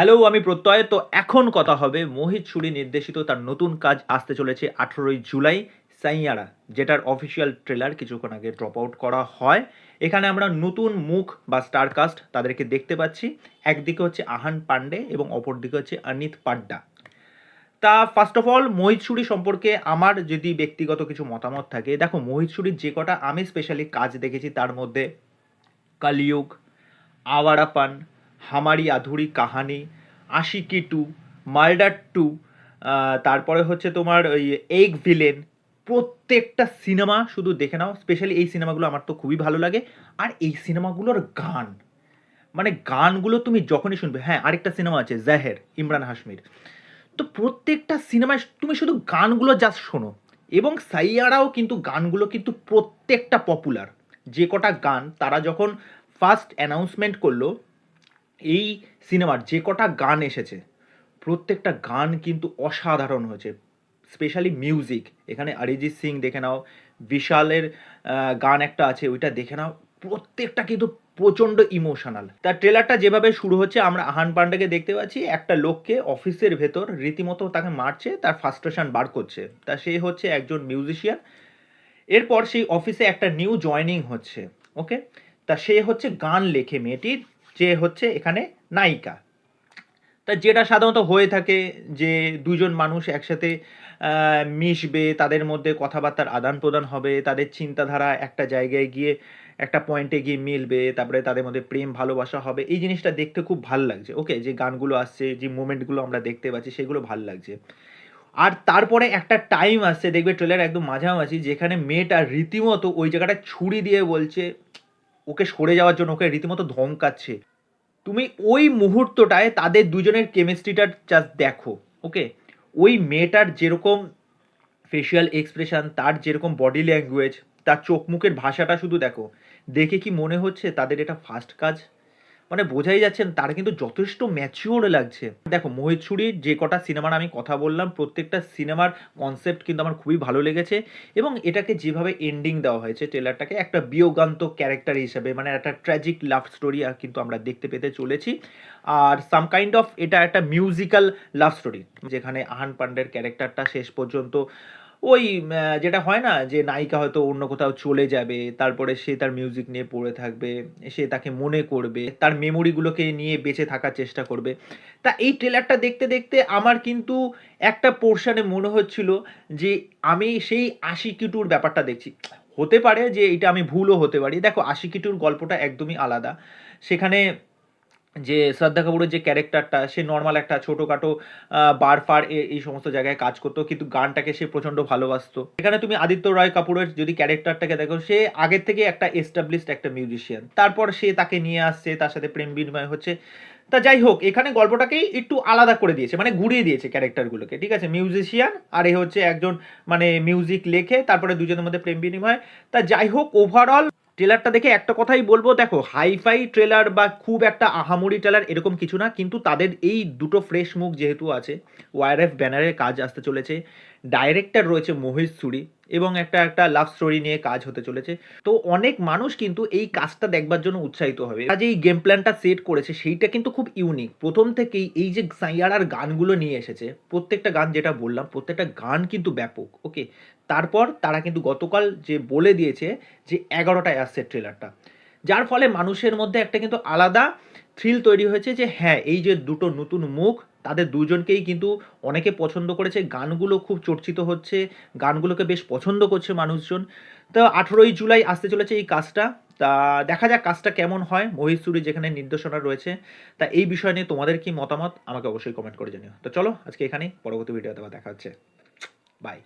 Hello, আমি প্রত্যয়। তো এখন কথা হবে মোহিত সুরি নির্দেশিত তার নতুন কাজ আসতে চলেছে ১৮ই জুলাই, 'সাইয়ারা', যেটার অফিসিয়াল ট্রেলার কিছুক্ষণ আগে ড্রপ আউট করা হয়। এখানে আমরা নতুন মুখ বা স্টার কাস্ট তাদেরকে দেখতে পাচ্ছি। একদিকে হচ্ছে আহান পান্ডে এবং অপরদিকে হচ্ছে অনিত পাড্ডা। তা ফার্স্ট অফ অল মোহিত সুরি সম্পর্কে আমার যদি ব্যক্তিগত কিছু মতামত থাকে, দেখো মোহিত সুরির যে কটা আমি স্পেশালি কাজ দেখেছি তার মধ্যে কলিযুগ, আওয়ারাপান, হামারি আধুরি কাহানি, আশিকি টু, মার্ডার টু, তারপরে হচ্ছে তোমার ওই এগ ভিলেন। প্রত্যেকটা সিনেমা শুধু দেখে নাও, স্পেশালি এই সিনেমাগুলো আমার তো খুবই ভালো লাগে। আর এই সিনেমাগুলোর গান, মানে গানগুলো তুমি যখনই শুনবে, হ্যাঁ আরেকটা সিনেমা আছে জাহের, ইমরান হাশমির। তো প্রত্যেকটা সিনেমায় তুমি শুধু গানগুলো জাস্ট শোনো। এবং সাইয়ারাও কিন্তু গানগুলো কিন্তু প্রত্যেকটা পপুলার। যে কটা গান তারা যখন ফার্স্ট অ্যানাউন্সমেন্ট করলো, এই সিনেমার যে কটা গান এসেছে প্রত্যেকটা গান কিন্তু অসাধারণ হয়েছে। স্পেশালি মিউজিক, এখানে অরিজিৎ সিং দেখে নাও, বিশালের গান একটা আছে ওইটা দেখে নাও, প্রত্যেকটা কিন্তু প্রচণ্ড ইমোশনাল। তার ট্রেলারটা যেভাবে শুরু হচ্ছে, আমরা আহান পান্ডেকে দেখতে পাচ্ছি একটা লোককে অফিসের ভেতর রীতিমতো তাকে মারছে, তার ফ্রাস্ট্রেশন বার করছে। তা সে হচ্ছে একজন মিউজিশিয়ান। এরপর সেই অফিসে একটা নিউ জয়নিং হচ্ছে, ওকে। তা সে হচ্ছে গান লেখে মেয়েটির, যে হচ্ছে এখানে নায়িকা। তা যেটা সাধারণত হয়ে থাকে যে দুজন মানুষ একসাথে মিশবে, তাদের মধ্যে কথাবার্তার আদান প্রদান হবে, তাদের চিন্তাধারা একটা জায়গায় গিয়ে একটা পয়েন্টে গিয়ে মিলবে, তারপরে তাদের মধ্যে প্রেম ভালোবাসা হবে। এই জিনিসটা দেখতে খুব ভাল লাগছে, ওকে। যে গানগুলো আসছে, যে মোমেন্টগুলো আমরা দেখতে পাচ্ছি, সেগুলো ভাল লাগছে। আর তারপরে একটা টাইম আসছে, দেখবে ট্রেলার একদম মাঝামাঝি, যেখানে মেয়েটা রীতিমতো ওই জায়গাটা ছুরি দিয়ে বলছে ওকে সরে যাওয়ার জন্য, ওকে রীতিমতো ধমকাচ্ছে। তুমি ওই মুহূর্তটায় তাদের দুজনের কেমিস্ট্রিটা জাস্ট দেখো, ওকে। ওই মেয়েটার যেরকম ফেসিয়াল এক্সপ্রেশন, তার যেরকম বডি ল্যাঙ্গুয়েজ, তার চোখ মুখের ভাষাটা শুধু দেখো। দেখে কি মনে হচ্ছে তাদের এটা ফার্স্ট কাজ? মানে বোঝাই যাচ্ছে না, তারা কিন্তু যথেষ্ট ম্যাচিওর লাগছে। দেখো মোহিত সুরির যে কটা সিনেমার আমি কথা বললাম, প্রত্যেকটা সিনেমার কনসেপ্ট কিন্তু আমার খুবই ভালো লেগেছে। এবং এটাকে যেভাবে এন্ডিং দেওয়া হয়েছে ট্রেলারটাকে, একটা বিয়োগান্তক ক্যারেক্টার হিসেবে, মানে একটা ট্র্যাজিক লাভ স্টোরি কিন্তু আমরা দেখতে পেতে চলেছি। আর সাম কাইন্ড অফ এটা একটা মিউজিক্যাল লাভ স্টোরি, যেখানে আহান পান্ডের ক্যারেক্টারটা শেষ পর্যন্ত ওই যেটা হয় না, যে নায়িকা হয়তো অন্য কোথাও চলে যাবে, তারপরে সে তার মিউজিক নিয়ে পড়ে থাকবে, সে তাকে মনে করবে, তার মেমোরিগুলোকে নিয়ে বেঁচে থাকার চেষ্টা করবে। তা এই ট্রেলারটা দেখতে দেখতে আমার কিন্তু একটা পোর্শনে মনে হচ্ছিল যে আমি সেই আশিকি টুর ব্যাপারটা দেখছি। হতে পারে যে এটা আমি ভুলও হতে পারি। দেখো আশিকি টুর গল্পটা একদমই আলাদা। সেখানে যে শ্রদ্ধা কাপুরের যে ক্যারেক্টারটা, সে নর্মাল একটা ছোটোখাটো বার ফার এই সমস্ত জায়গায় কাজ করতো, কিন্তু গানটাকে সে প্রচণ্ড ভালোবাসতো। এখানে তুমি আদিত্য রয় কাপুরের যদি ক্যারেক্টারটাকে দেখো, সে আগের থেকে একটা এস্টাবলিশড একটা মিউজিশিয়ান, তারপর সে তাকে নিয়ে আসছে, তার সাথে প্রেম বিনিময় হচ্ছে। তা যাই হোক, এখানে গল্পটাকেই একটু আলাদা করে দিয়েছে, মানে ঘুরিয়ে দিয়েছে ক্যারেক্টারগুলোকে, ঠিক আছে। মিউজিশিয়ান আর এ হচ্ছে একজন মানে মিউজিক লেখে, তারপরে দুজনের মধ্যে প্রেম বিনিময়। তা যাই হোক, ওভারঅল ট্রেলারটা দেখে একটা কথাই বলবো, দেখো হাইফাই ট্রেলার বা খুব একটা আহামরি ট্রেলার এরকম কিছু না, কিন্তু তাদের এই দুটো ফ্রেশ মুখ যেহেতু আছে, ওয়ারএফ ব্যানারের কাজ আসতে চলেছে, ডাইরেক্টর রয়েছে মোহিত সুরি, এবং একটা একটা লাভ স্টোরি নিয়ে কাজ হতে চলেছে। তো অনেক মানুষ কিন্তু এই কাজটা দেখবার জন্য উৎসাহিত হবে। আজ এই গেম প্ল্যানটা সেট করেছে সেইটা কিন্তু খুব ইউনিক। প্রথম থেকেই এই যে সাইয়ারার গানগুলো নিয়ে এসেছে, প্রত্যেকটা গান যেটা বললাম, প্রত্যেকটা গান কিন্তু ব্যাপক, ওকে। তারপর তারা কিন্তু গতকাল যে বলে দিয়েছে যে 11টায় আসছে ট্রেলারটা, যার ফলে মানুষের মধ্যে একটা কিন্তু আলাদা থ্রিল তৈরি হয়েছে যে হ্যাঁ, এই যে দুটো নতুন মুখ, তাদের দুজনকেই কিন্তু অনেকে পছন্দ করেছে, গানগুলো খুব চর্চিত হচ্ছে, গানগুলোকে বেশ পছন্দ করছে মানুষজন। তো 18ই জুলাই আসতে চলেছে এই কাজটা। তা দেখা যাক কাজটা কেমন হয়, মোহিত সুরি যেখানে নির্দেশনা রয়েছে। তা এই বিষয় নিয়ে তোমাদের কি মতামত আমাকে অবশ্যই কমেন্ট করে জানিও। তো চলো আজকে এখানেই, পরবর্তী ভিডিওতে আবার দেখা হচ্ছে। বাই।